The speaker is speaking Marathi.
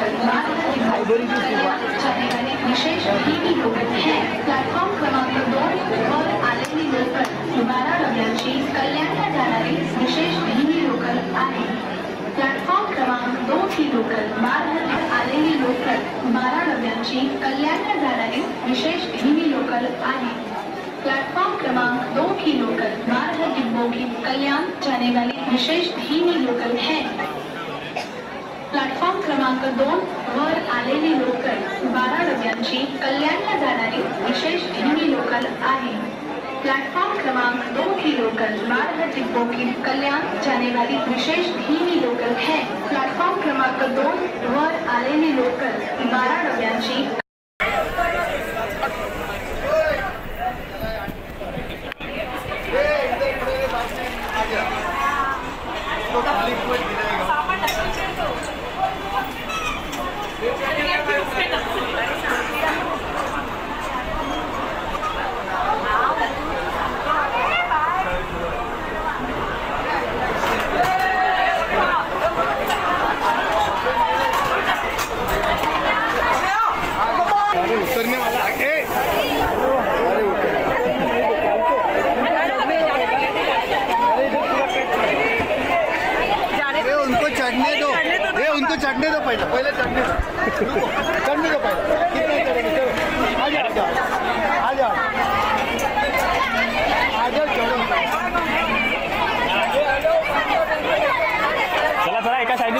लोकल चलने वाले विशेष धीमी लोकल है। प्लॅटफॉर्म क्रमांक 2 वर आलेली लोकल 12 डब्यांची कल्याणला जाणारी विशेष धीमी लोकल आहे। प्लॅटफॉर्म क्रमांक 2 ही लोकल 12 आलेली लोकल 12 डब्यांची कल्याणला जाणारी विशेष धीमी लोकल आहे। प्लेटफॉर्म क्रमांक 2 की लोकल 12 डिब्बों की कल्याण जाने वाली विशेष धीमी लोकल है। प्लॅटफॉर्म क्रमांक 2 वर आलेली लोकल 12 डब्यांची कल्याणला जाणारी विशेष धीमी लोकल आहे। प्लॅटफॉर्म क्रमांक 2 की लोकल 12 डिब्बों की कल्याण जाने वाली विशेष धीमी लोकल है। प्लॅटफॉर्म क्रमांक 2 वर आलेली लोकल 12 डब्यांची उतरने वाला है। उनको चढ़ने दो, उनको चढ़ने दो, पहले चढ़ने दो, चढ़ने दो पहले। कितने चढ़ेंगे? चलो आ जाओ, आ जाओ, आ जाओ, चलो चला चला एका साइड